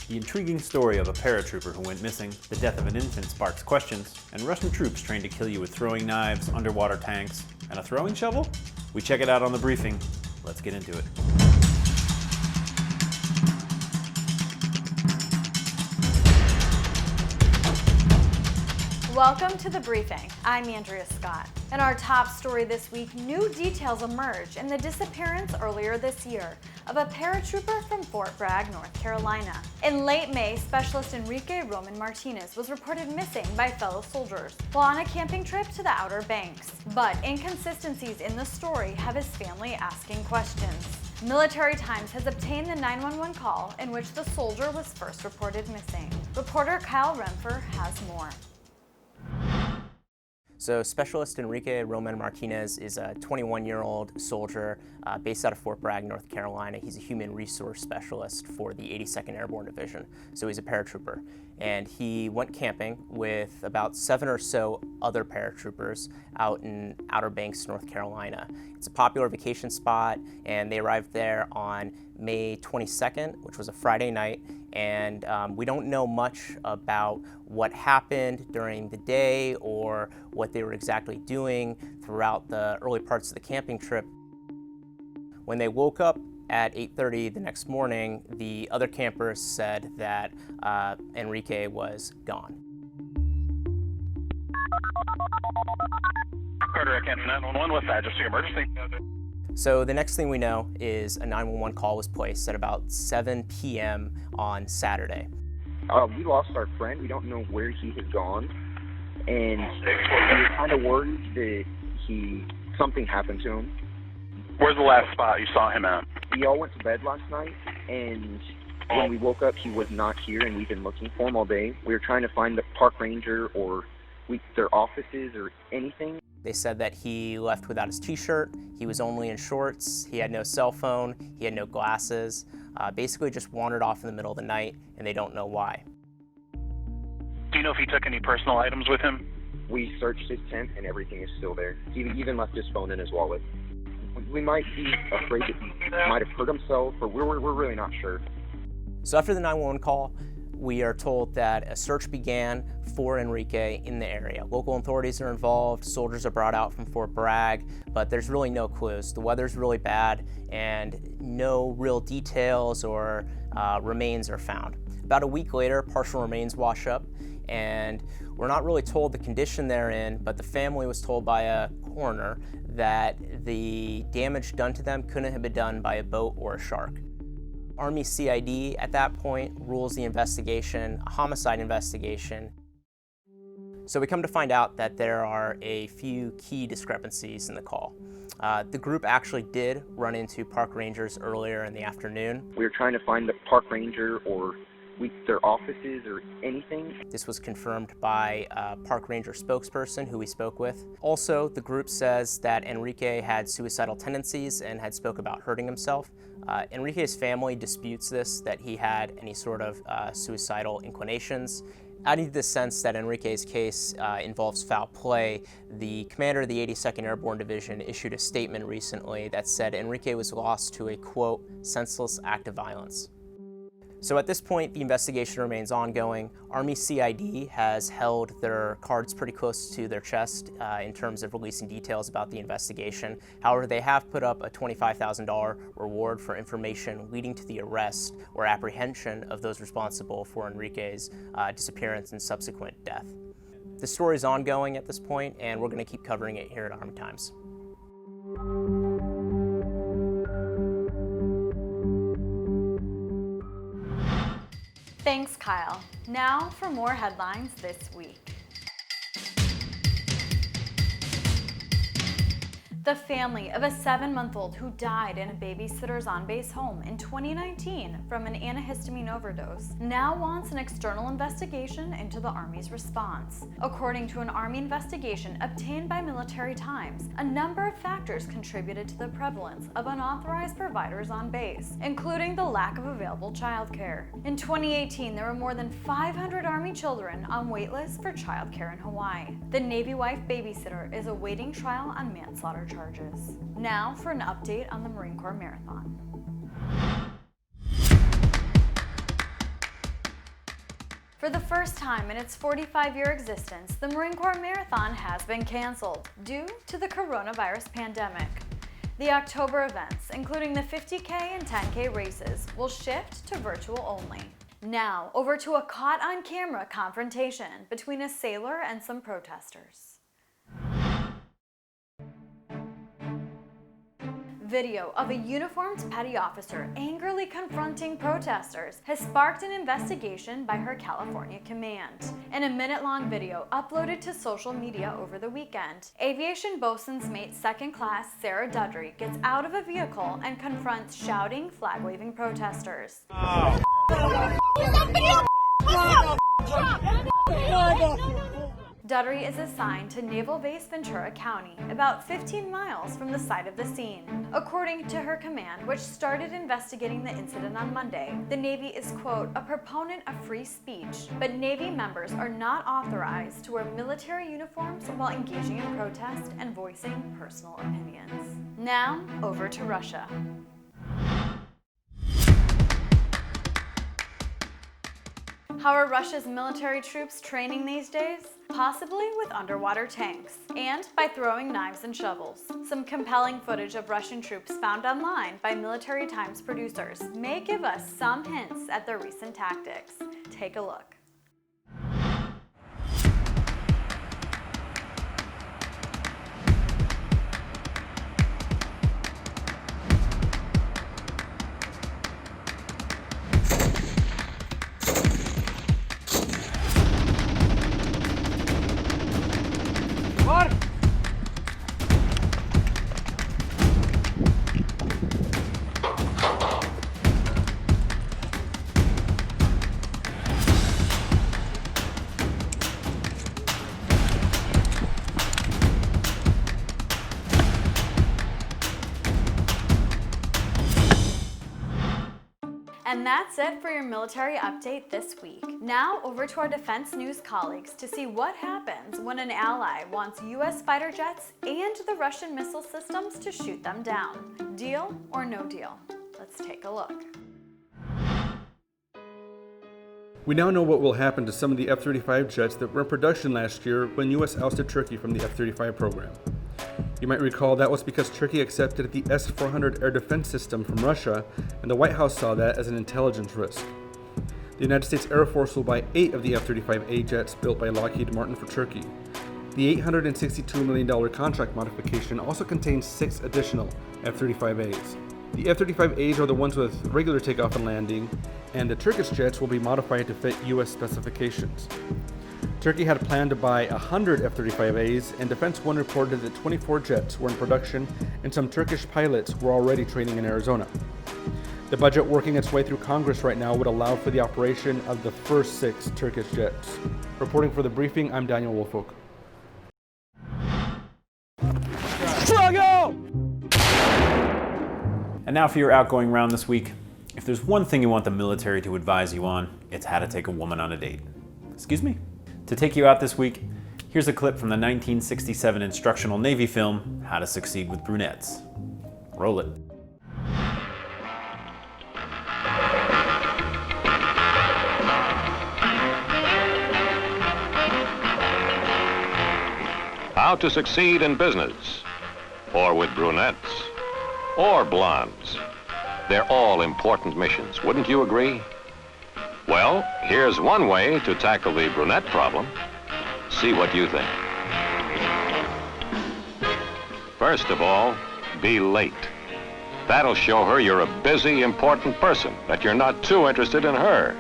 The intriguing story of a paratrooper who went missing, the death of an infant sparks questions, and Russian troops trained to kill you with throwing knives, underwater tanks, and a throwing shovel? We check it out on the briefing. Let's get into it. Welcome to The Briefing. I'm Andrea Scott. In our top story this week, new details emerge in the disappearance earlier this year of a paratrooper from Fort Bragg, North Carolina. In late May, Specialist Enrique Martinez was reported missing by fellow soldiers while on a camping trip to the Outer Banks. But inconsistencies in the story have his family asking questions. Military Times has obtained the 911 call in which the soldier was first reported missing. Reporter Kyle Renfer has more. So Specialist Enrique Martinez is a 21-year-old soldier based out of Fort Bragg, North Carolina. He's a human resource specialist for the 82nd Airborne Division, so he's a paratrooper. And he went camping with about 7 or so other paratroopers out in Outer Banks, North Carolina. It's a popular vacation spot, and they arrived there on May 22nd, which was a Friday night, and we don't know much about what happened during the day or what they were exactly doing throughout the early parts of the camping trip. When they woke up at 8:30 the next morning, the other campers said that Enrique was gone. Carter, I can't 911, what's that? Just your emergency? So the next thing we know is a 911 call was placed at about 7 p.m. on Saturday. We lost our friend. We don't know where he has gone, and we're kind of worried that something happened to him. Where's the last spot you saw him at? We all went to bed last night, and when we woke up, he was not here, and we've been looking for him all day. We were trying to find the park ranger or their offices or anything. They said that he left without his t-shirt, he was only in shorts, he had no cell phone, he had no glasses, basically just wandered off in the middle of the night, and they don't know why. Do you know if he took any personal items with him? We searched his tent, and everything is still there. He even left his phone in his wallet. We might be afraid that he might have hurt himself, or we're really not sure. So after the 911 call, we are told that a search began for Enrique in the area. Local authorities are involved, soldiers are brought out from Fort Bragg, but there's really no clues. The weather's really bad, and no real details or remains are found. About a week later, partial remains wash up, and we're not really told the condition they're in, but the family was told by a coroner that the damage done to them couldn't have been done by a boat or a shark. Army CID at that point rules the investigation a homicide investigation. So we come to find out that there are a few key discrepancies in the call. The group actually did run into park rangers earlier in the afternoon. We were trying to find the park ranger or their offices or anything. This was confirmed by a park ranger spokesperson who we spoke with. Also, the group says that Enrique had suicidal tendencies and had spoke about hurting himself. Enrique's family disputes this, that he had any sort of suicidal inclinations. Adding to the sense that Enrique's case involves foul play, the commander of the 82nd Airborne Division issued a statement recently that said Enrique was lost to a, quote, senseless act of violence. So at this point, the investigation remains ongoing. Army CID has held their cards pretty close to their chest in terms of releasing details about the investigation. However, they have put up a $25,000 reward for information leading to the arrest or apprehension of those responsible for Enrique's disappearance and subsequent death. The story is ongoing at this point, and we're going to keep covering it here at Army Times. Thanks, Kyle. Now for more headlines this week. The family of a 7-month-old who died in a babysitter's on-base home in 2019 from an antihistamine overdose now wants an external investigation into the Army's response. According to an Army investigation obtained by Military Times, a number of factors contributed to the prevalence of unauthorized providers on base, including the lack of available childcare. In 2018, there were more than 500 Army children on waitlists for childcare in Hawaii. The Navy wife babysitter is awaiting trial on manslaughter charges. Now for an update on the Marine Corps Marathon. For the first time in its 45-year existence, the Marine Corps Marathon has been canceled due to the coronavirus pandemic. The October events, including the 50K and 10K races, will shift to virtual only. Now, over to a caught-on-camera confrontation between a sailor and some protesters. Video of a uniformed petty officer angrily confronting protesters has sparked an investigation by her California command. In a minute-long video uploaded to social media over the weekend, aviation bosun's mate second class Sarah Dudry gets out of a vehicle and confronts shouting, flag-waving protesters. Dudry is assigned to Naval Base Ventura County, about 15 miles from the site of the scene. According to her command, which started investigating the incident on Monday, the Navy is, quote, a proponent of free speech, but Navy members are not authorized to wear military uniforms while engaging in protest and voicing personal opinions. Now, over to Russia. How are Russia's military troops training these days? Possibly with underwater tanks, and by throwing knives and shovels. Some compelling footage of Russian troops found online by Military Times producers may give us some hints at their recent tactics. Take a look. And that's it for your military update this week. Now over to our defense news colleagues to see what happens when an ally wants US fighter jets and the Russian missile systems to shoot them down. Deal or no deal? Let's take a look. We now know what will happen to some of the F-35 jets that were in production last year when US ousted Turkey from the F-35 program. You might recall that was because Turkey accepted the S-400 air defense system from Russia, and the White House saw that as an intelligence risk. The United States Air Force will buy 8 of the F-35A jets built by Lockheed Martin for Turkey. The $862 million contract modification also contains 6 additional F-35As. The F-35As are the ones with regular takeoff and landing, and the Turkish jets will be modified to fit US specifications. Turkey had planned to buy 100 F-35As, and Defense One reported that 24 jets were in production and some Turkish pilots were already training in Arizona. The budget working its way through Congress right now would allow for the operation of the first 6 Turkish jets. Reporting for The Briefing, I'm Daniel Woolfolk. Struggle! And now for your outgoing round this week. If there's one thing you want the military to advise you on, it's how to take a woman on a date. Excuse me? To take you out this week, here's a clip from the 1967 instructional Navy film, How to Succeed with Brunettes. Roll it. How to succeed in business, or with brunettes, or blondes. They're all important missions, wouldn't you agree? Well, here's one way to tackle the brunette problem. See what you think. First of all, be late. That'll show her you're a busy, important person, that you're not too interested in her.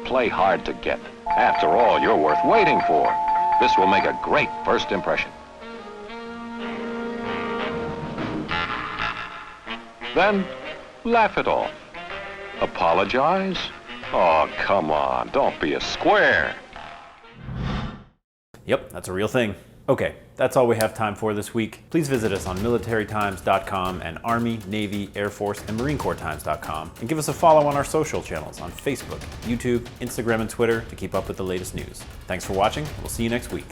Play hard to get. After all, you're worth waiting for. This will make a great first impression. Then, laugh it off. Apologize? Oh, come on, don't be a square. Yep, that's a real thing. Okay, that's all we have time for this week. Please visit us on militarytimes.com and Army, Navy, Air Force, and Marine Corps Times.com, and give us a follow on our social channels on Facebook, YouTube, Instagram, and Twitter to keep up with the latest news. Thanks for watching. We'll see you next week.